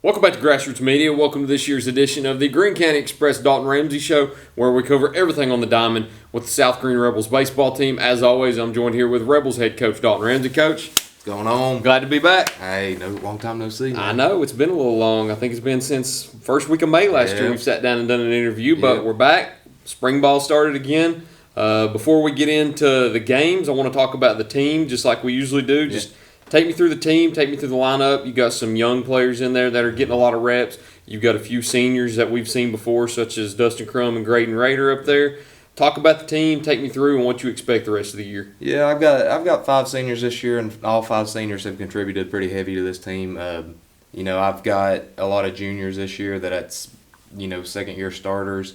Welcome back to Grassroots Media. Welcome to this year's edition of the Greene County Express Dalton Ramsey Show, where we cover everything on the diamond with the South Greene Rebels baseball team. As always, I'm joined here with Rebels head coach Dalton Ramsey. Coach, What's going on? glad to be back. Hey, long time no see, man. I know, it's been a little long. I think it's been since first week of May last year we've sat down and done an interview, but we're back. Spring ball started again. Before we get into the games, I want to talk about the team just like we usually do. Just take me through the team, take me through the lineup. You got some young players in there that are getting a lot of reps. You've got a few seniors that we've seen before, such as Dustin Crum and Greene Rader up there. Talk about the team, take me through, and what you expect the rest of the year. Yeah, I've got 5 seniors this year, and all 5 seniors have contributed pretty heavy to this team. I've got a lot of juniors this year that's second-year starters.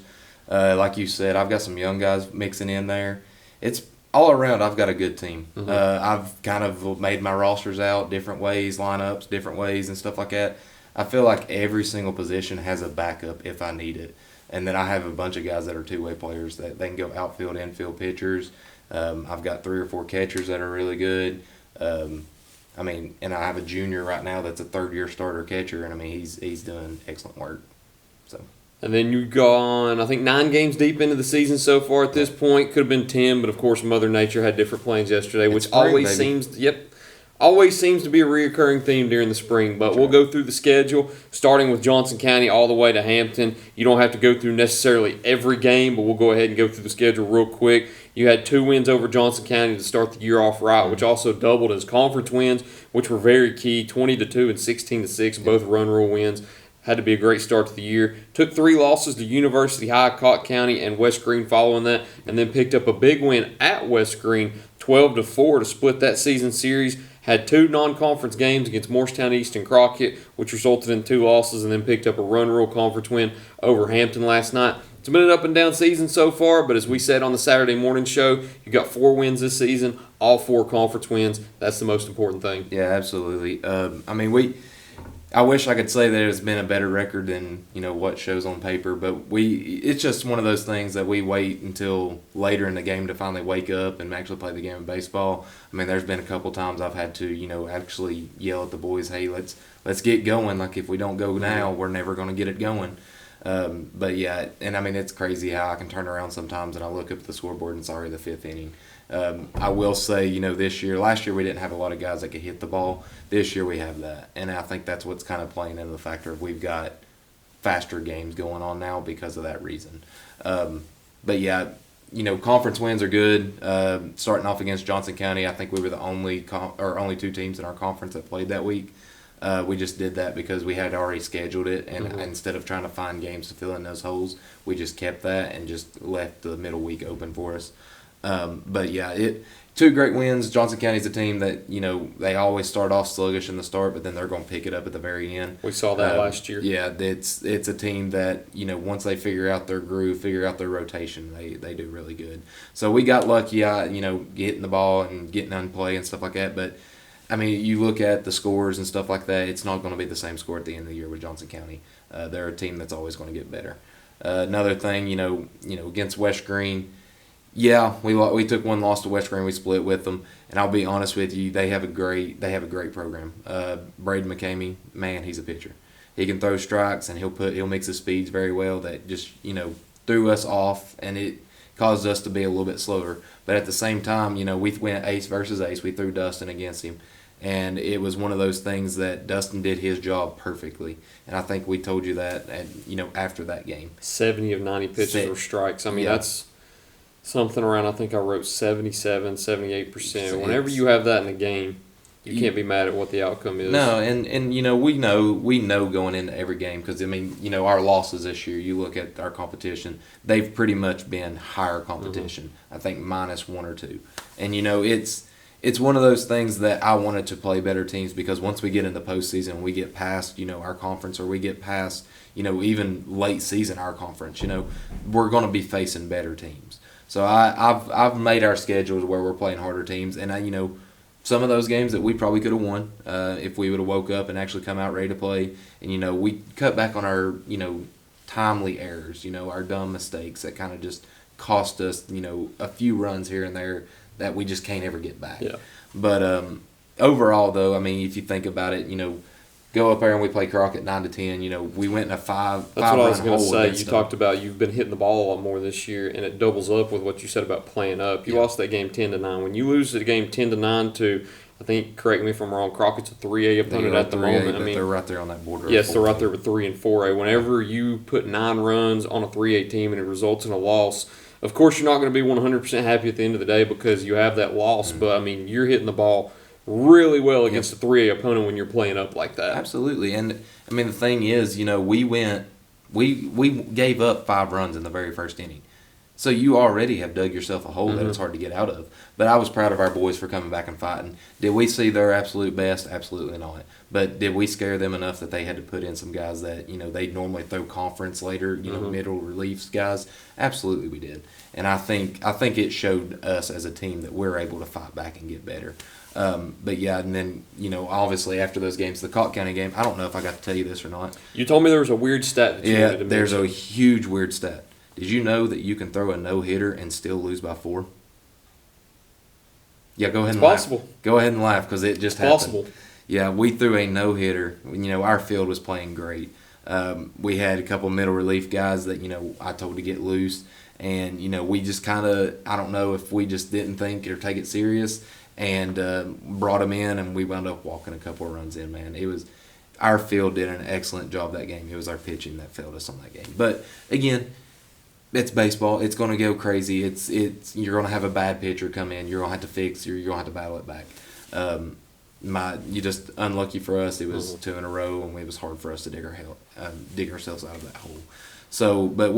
Like you said, I've got some young guys mixing in there. It's all around, I've got a good team. Mm-hmm. I've kind of made my rosters out different ways, lineups different ways, and stuff like that. I feel like every single position has a backup if I need it. And then I have a bunch of guys that are two-way players that they can go outfield, infield pitchers. I've got 3 or 4 catchers that are really good. And I have a junior right now that's a third-year starter catcher, and he's doing excellent work. So. And then you've gone, I think, 9 games deep into the season so far at this point. Could have been 10, but of course Mother Nature had different plans yesterday, which always seems to be a reoccurring theme during the spring. But we'll go through the schedule, starting with Johnson County all the way to Hampton. You don't have to go through necessarily every game, but we'll go ahead and go through the schedule real quick. You had 2 wins over Johnson County to start the year off right, which also doubled as conference wins, which were very key, 20-2 and 16-6, both run rule wins. Had to be a great start to the year. Took 3 losses to University High, Cott County, and West Greene following that, and then picked up a big win at West Greene, 12-4 to split that season series. Had 2 non-conference games against Morristown East and Crockett, which resulted in 2 losses, and then picked up a run rule conference win over Hampton last night. It's been an up-and-down season so far, but as we said on the Saturday morning show, you got 4 wins this season, all 4 conference wins. That's the most important thing. Yeah, absolutely. I wish I could say that it's been a better record than what shows on paper, but it's just one of those things that we wait until later in the game to finally wake up and actually play the game of baseball. There's been a couple times I've had to actually yell at the boys, hey, let's get going. Like, if we don't go now, we're never going to get it going. It's crazy how I can turn around sometimes and I look up at the scoreboard and it's already the 5th inning. I will say, last year we didn't have a lot of guys that could hit the ball. This year we have that. And I think that's what's kind of playing into the factor of we've got faster games going on now because of that reason. Conference wins are good. Starting off against Johnson County, I think we were the only 2 teams in our conference that played that week. We just did that because we had already scheduled it, and instead of trying to find games to fill in those holes, we just kept that and just left the middle week open for us. 2 great wins. Johnson County's a team that, they always start off sluggish in the start, but then they're going to pick it up at the very end. We saw that last year. Yeah, it's a team that, once they figure out their groove, figure out their rotation, they do really good. So we got lucky, getting the ball and getting on play and stuff like that, but you look at the scores and stuff like that, it's not going to be the same score at the end of the year with Johnson County. They're a team that's always going to get better. Another thing, against West Greene, we took 1 loss to West Greene. We split with them, and I'll be honest with you, they have a great program. Braden McCamey, man, he's a pitcher. He can throw strikes, and he'll mix his speeds very well. That just threw us off, and it caused us to be a little bit slower. But at the same time, we went ace versus ace. We threw Dustin against him. And it was one of those things that Dustin did his job perfectly. And I think we told you that, after that game. 70 of 90 pitches were strikes. That's something around, I think I wrote 77, 78%. Whenever you have that in a game, you can't be mad at what the outcome is. No, and we know going into every game because, our losses this year, you look at our competition, they've pretty much been higher competition. I think minus 1 or 2. And, it's one of those things that I wanted to play better teams because once we get in the postseason, we get past, our conference, or we get past, even late season our conference, we're going to be facing better teams. So I've made our schedules where we're playing harder teams, and some of those games that we probably could have won if we would have woke up and actually come out ready to play, and we cut back on our timely errors, our dumb mistakes that kind of just cost us a few runs here and there that we just can't ever get back. Yeah. But overall, though, if you think about it, go up there and we play Crockett 9-10. You know, we went in a five. That's what I was going to say. You talked about you've been hitting the ball a lot more this year, and it doubles up with what you said about playing up. You lost that game 10-9. When you lose the game 10-9 to, I think, correct me if I'm wrong, Crockett's a 3A opponent at the moment. I mean, they're right there on that border. Yes, they're right there with 3 and 4A. Whenever you put 9 runs on a 3A team and it results in a loss, of course you're not going to be 100% happy at the end of the day because you have that loss. But I mean, you're hitting the ball really well against a 3A opponent when you're playing up like that. Absolutely, and I mean the thing is, you know, we gave up 5 runs in the very first inning. So you already have dug yourself a hole that it's hard to get out of. But I was proud of our boys for coming back and fighting. Did we see their absolute best? Absolutely not. But did we scare them enough that they had to put in some guys that, you know, they normally throw conference later, you know, middle reliefs guys? Absolutely we did. And I think it showed us as a team that we're able to fight back and get better. But yeah, and then, you know, obviously after those games, the Cott County game, I don't know if I got to tell you this or not. You told me there was a weird stat that you wanted to mention. There's a huge weird stat. Did you know that you can throw a no-hitter and still lose by 4? Yeah, go ahead and laugh. Possible. Go ahead and laugh because it just happened. Possible. Yeah, we threw a no-hitter. You know, our field was playing great. We had a couple middle relief guys that, you know, I told to get loose. And, you know, we just kind of, I don't know if we just didn't think or take it serious and brought them in, and we wound up walking a couple of runs in, man. It was, our field did an excellent job that game. It was our pitching that failed us on that game. But, again, it's baseball. It's going to go crazy. It's you're going to have a bad pitcher come in. You're going to have to fix. You're going to have to battle it back. You just unlucky for us. It was 2 in a row, and it was hard for us to dig ourselves out of that hole. So, but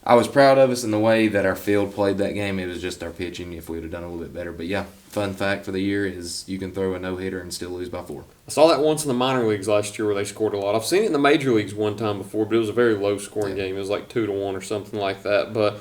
I was proud of us in the way that our field played that game. It was just our pitching. If we would have done a little bit better, but yeah, fun fact for the year is you can throw a no-hitter and still lose by 4. I saw that once in the minor leagues last year where they scored a lot. I've seen it in the major leagues one time before, but it was a very low-scoring game. It was like 2-1 or something like that. But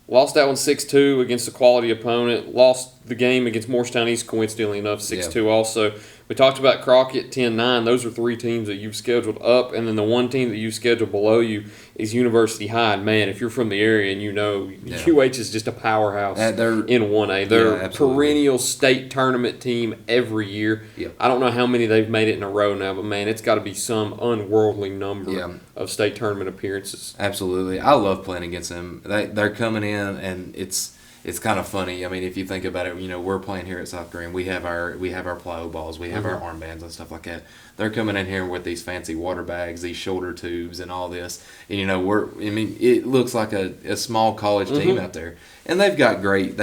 lost that one 6-2 against a quality opponent. Lost the game against Morristown East, coincidentally enough, 6-2 also. We talked about Crockett 10-9. Those are 3 teams that you've scheduled up, and then the one team that you've scheduled below you is University High. And, man, if you're from the area and you know UH is just a powerhouse in 1A. They're a perennial state tournament team every year. Yep. I don't know how many they've made it in a row now, but, man, it's got to be some unworldly number of state tournament appearances. Absolutely. I love playing against them. They're coming in, and it's kind of funny. I mean, if you think about it, you know, we're playing here at South Greene. We have our plyo balls, we have our armbands and stuff like that. They're coming in here with these fancy water bags, these shoulder tubes, and all this. And you know, it looks like a small college team out there, and they've got great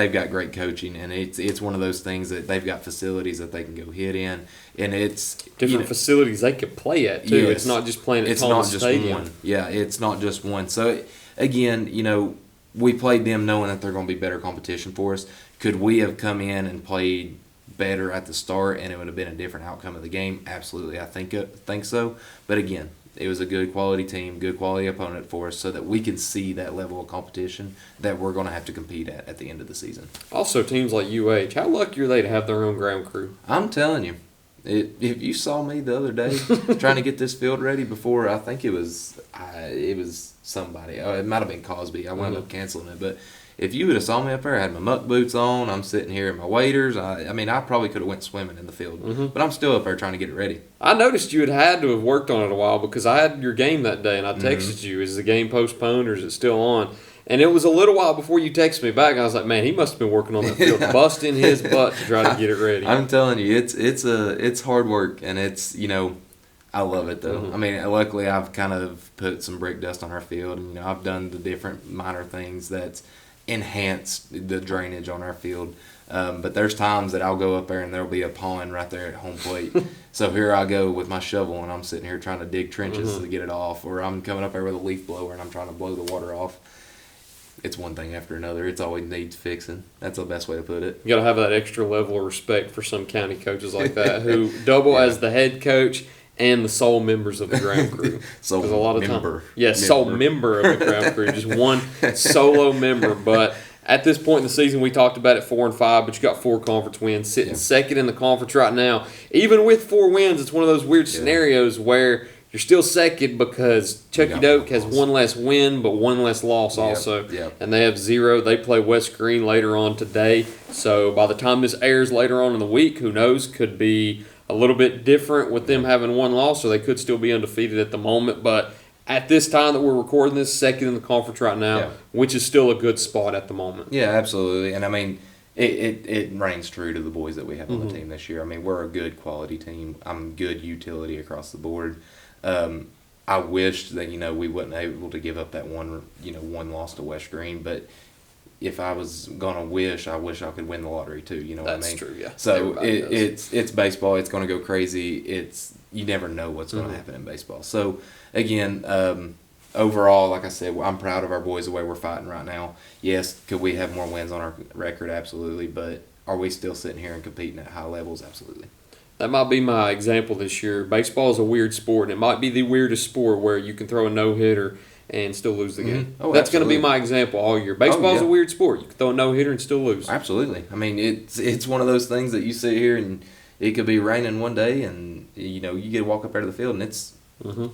coaching, and it's one of those things that they've got facilities that they can go hit in, and it's different facilities they could play at too. Yes. It's not just playing at Thomas Stadium. It's not just one. Yeah, it's not just one. So again, you know, we played them knowing that they're going to be better competition for us. Could we have come in and played better at the start and it would have been a different outcome of the game? Absolutely, I think so. But again, it was a good quality team, good quality opponent for us so that we can see that level of competition that we're going to have to compete at the end of the season. Also, teams like UH, how lucky are they to have their own ground crew? I'm telling you. If you saw me the other day trying to get this field ready before, I think it was somebody. Oh, it might have been Cosby. I wound up canceling it. But if you would have saw me up there, I had my muck boots on. I'm sitting here in my waders. I mean, I probably could have went swimming in the field. But I'm still up there trying to get it ready. I noticed you had to have worked on it a while because I had your game that day, and I texted you, is the game postponed or is it still on? And it was a little while before you texted me back. I was like, man, he must have been working on that field, busting his butt to try to get it ready. I'm telling you, it's hard work, and it's, you know, I love it though. I mean, luckily I've kind of put some brick dust on our field, and you know, I've done the different minor things that's enhanced the drainage on our field. But there's times that I'll go up there and there'll be a pond right there at home plate. So here I go with my shovel, and I'm sitting here trying to dig trenches to get it off, or I'm coming up there with a leaf blower and I'm trying to blow the water off. It's one thing after another. It's always needs fixing. That's the best way to put it. You got to have that extra level of respect for some county coaches like that who double as the head coach and the sole members of the ground crew. Sole member. Sole member of the ground crew. Just one solo member. But at this point in the season, we talked about it 4-5, but you got 4 conference wins, sitting second in the conference right now. Even with 4 wins, it's one of those weird scenarios where you're still second because Chucky Doak has 1 less win, but 1 less loss also. And they have 0. They play West Greene later on today. So by the time this airs later on in the week, who knows, could be a little bit different with them having one loss, so they could still be undefeated at the moment. But at this time that we're recording this, second in the conference right now, which is still a good spot at the moment. Yeah, absolutely. And I mean, it reigns true to the boys that we have on the team this year. I mean, we're a good quality team. I'm good utility across the board. I wished that, we wasn't able to give up that one loss to West Greene, but if I was gonna I wish I could win the lottery too. You know what I mean? That's true. Yeah. So it's baseball. It's gonna go crazy. You never know what's gonna happen in baseball. So again, overall, like I said, I'm proud of our boys the way we're fighting right now. Yes, could we have more wins on our record? Absolutely. But are we still sitting here and competing at high levels? Absolutely. That might be my example this year. Baseball is a weird sport, and it might be the weirdest sport where you can throw a no-hitter and still lose the game. Oh, that's going to be my example all year. Baseball is a weird sport. You can throw a no-hitter and still lose. Absolutely. I mean, it's one of those things that you sit here and it could be raining one day, and you get to walk up out of the field and it's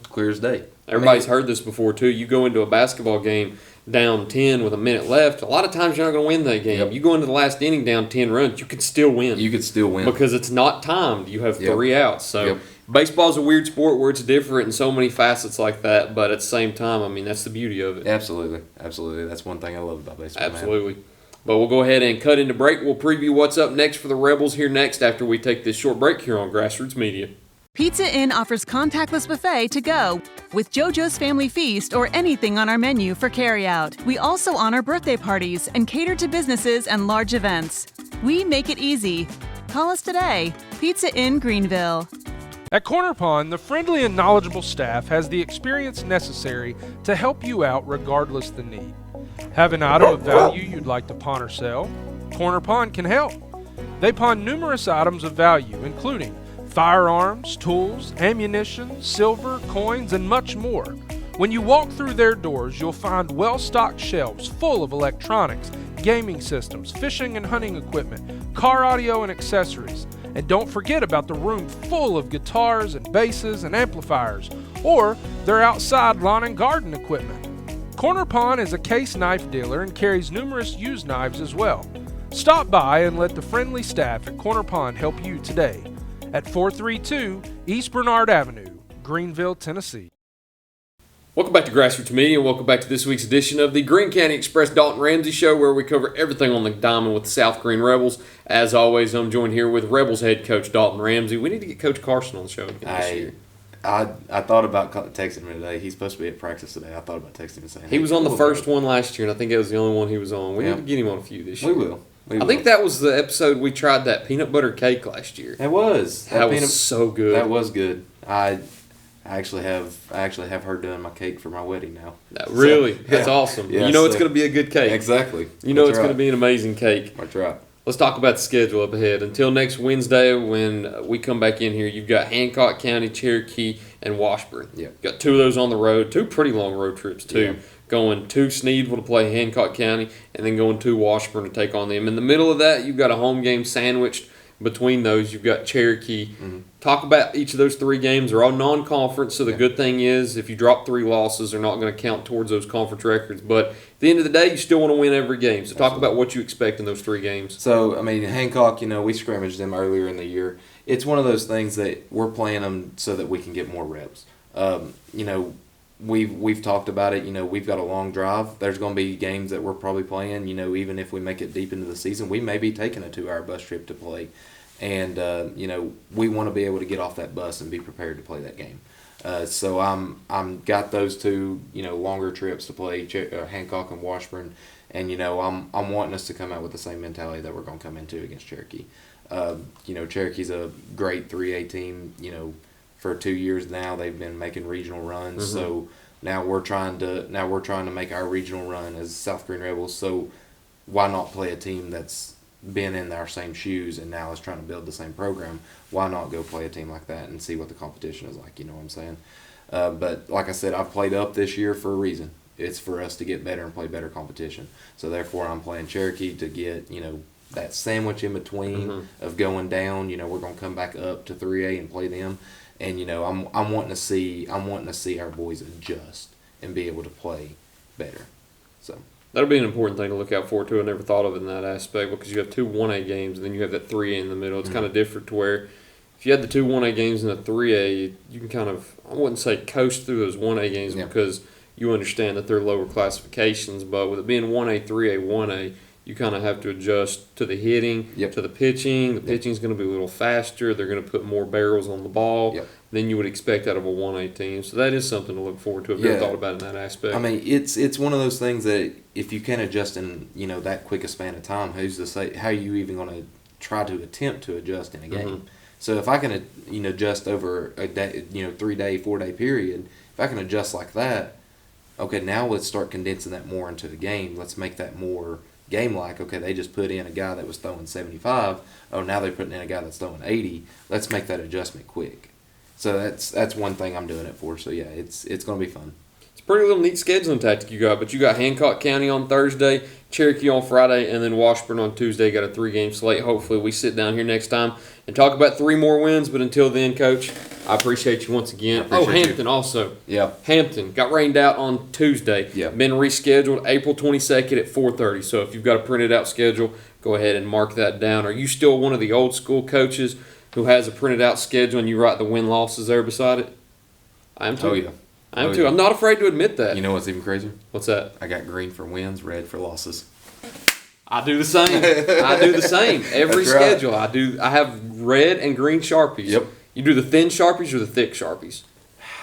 clear as day. Everybody's heard this before too. You go into a basketball game down 10 with a minute left. A lot of times you're not going to win that game. Yep. You go into the last inning down 10 runs, you could still win. You could still win because it's not timed. You have 3 outs. So baseball's a weird sport where it's different in so many facets like that. But at the same time, I mean, that's the beauty of it. Absolutely, absolutely. That's one thing I love about baseball. Absolutely. Man. But we'll go ahead and cut into break. We'll preview what's up next for the Rebels here next after we take this short break here on Grassroots Media. Pizza Inn offers contactless buffet to go with JoJo's Family Feast or anything on our menu for carryout. We also honor birthday parties and cater to businesses and large events. We make it easy. Call us today. Pizza Inn Greenville. At Corner Pond, the friendly and knowledgeable staff has the experience necessary to help you out regardless the need. Have an item of value you'd like to pawn or sell? Corner Pond can help. They pawn numerous items of value, including firearms, tools, ammunition, silver, coins, and much more. When you walk through their doors, you'll find well-stocked shelves full of electronics, gaming systems, fishing and hunting equipment, car audio and accessories. And don't forget about the room full of guitars and basses and amplifiers, or their outside lawn and garden equipment. Corner Pond is a case knife dealer and carries numerous used knives as well. Stop by and let the friendly staff at Corner Pond help you today at 432 East Bernard Avenue, Greenville, Tennessee. Welcome back to Grassroots Media, and welcome back to this week's edition of the Greene County Express Dalton Ramsey Show, where we cover everything on the diamond with the South Greene Rebels. As always, I'm joined here with Rebels head coach Dalton Ramsey. We need to get Coach Carson on the show again this year. I thought about texting him today. He's supposed to be at practice today. I thought about texting him and saying, he was on the first one last year, and I think it was the only one he was on. We need to get him on a few this year. We will. I think that was the episode we tried that peanut butter cake last year. It was. That was so good. That was good. I actually have her doing my cake for my wedding now. Really? That's awesome. Yeah, it's going to be a good cake. Exactly. It's going to be an amazing cake. That's right. Let's talk about the schedule up ahead. Until next Wednesday when we come back in here, you've got Hancock County, Cherokee, and Washburn. Yeah. Got 2 of those on the road. 2 pretty long road trips, too. Yeah. Going to Sneedville to play Hancock County, and then going to Washburn to take on them. In the middle of that, you've got a home game sandwiched between those. You've got Cherokee. Talk about each of those 3 games. They're all non-conference, so the good thing is if you drop 3 losses, they're not going to count towards those conference records. But at the end of the day, you still want to win every game. So talk about what you expect in those 3 games. So, I mean, Hancock, we scrimmaged them earlier in the year. It's one of those things that we're playing them so that we can get more reps. We've talked about it. We've got a long drive. There's going to be games that we're probably playing. Even if we make it deep into the season, we may be taking a 2-hour bus trip to play. And, we want to be able to get off that bus and be prepared to play that game. So I'm got those 2, longer trips to play Hancock and Washburn. And, I'm wanting us to come out with the same mentality that we're going to come into against Cherokee. Cherokee's a great 3A team, for 2 years now. They've been making regional runs. So now we're trying to make our regional run as South Greene Rebels. So why not play a team that's been in our same shoes and now is trying to build the same program? Why not go play a team like that and see what the competition is like? You know what I'm saying? But like I said, I've played up this year for a reason. It's for us to get better and play better competition. So therefore, I'm playing Cherokee to get that sandwich in between of going down. We're going to come back up to 3A and play them. And I'm wanting to see our boys adjust and be able to play better. So that'll be an important thing to look out for too. I never thought of it in that aspect because you have 2 1A games and then you have that 3A in the middle. It's kind of different to where if you had the two 1A games and a 3A, you can kind of, I wouldn't say coast through those 1A games because you understand that they're lower classifications, but with it being 1A, 3A, 1A, you kind of have to adjust to the hitting, to the pitching. The pitching's going to be a little faster. They're going to put more barrels on the ball than you would expect out of a 1A team. So that is something to look forward to. I've never thought about it in that aspect. I mean, it's one of those things that if you can't adjust in, that quick a span of time, who's to say, how are you even going to try to attempt to adjust in a game? Mm-hmm. So if I can, adjust over a day, 3-day, 4-day period, if I can adjust like that, okay, now let's start condensing that more into the game. Let's make that more game-like. Okay, they just put in a guy that was throwing 75. Oh, now they're putting in a guy that's throwing 80. Let's make that adjustment quick. So that's one thing I'm doing it for. So, yeah, it's going to be fun. It's a pretty little neat scheduling tactic you got, but you got Hancock County on Thursday, Cherokee on Friday, and then Washburn on Tuesday. Got a 3-game slate. Hopefully we sit down here next time and talk about 3 more wins. But until then, Coach, I appreciate you once again. Hampton also. Yeah. Hampton got rained out on Tuesday. Yeah. Been rescheduled April 22nd at 4:30. So if you've got a printed out schedule, go ahead and mark that down. Are you still one of the old school coaches who has a printed out schedule and you write the win losses there beside it? I am too. Oh, yeah. I am too. I'm not afraid to admit that. You know what's even crazier? What's that? I got green for wins, red for losses. I do the same. Every schedule. Right. I have red and green Sharpies. Yep. You do the thin Sharpies or the thick Sharpies?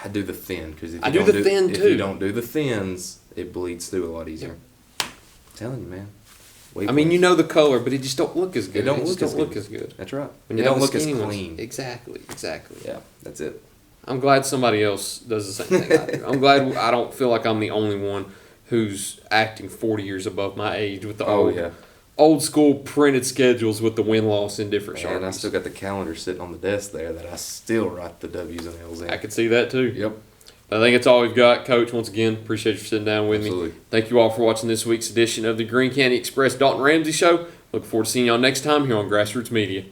I do the thin because if you don't do the thins, it bleeds through a lot easier. I'm telling you, man. You know the color, but it just don't look as good. It don't look as good. That's right. When it you don't look as clean. clean. Exactly. Yeah, that's it. I'm glad somebody else does the same thing I do. I'm glad I don't feel like I'm the only one who's acting 40 years above my age with the old school printed schedules with the win-loss in different Sharpies. And I still got the calendar sitting on the desk there that I still write the W's and L's in. I could see that too. Yep. I think that's all we've got. Coach, once again, appreciate you sitting down with Absolutely. me. Thank you all for watching this week's edition of the Greene County Express Dalton Ramsey Show. Look forward to seeing y'all next time here on Grassroots Media.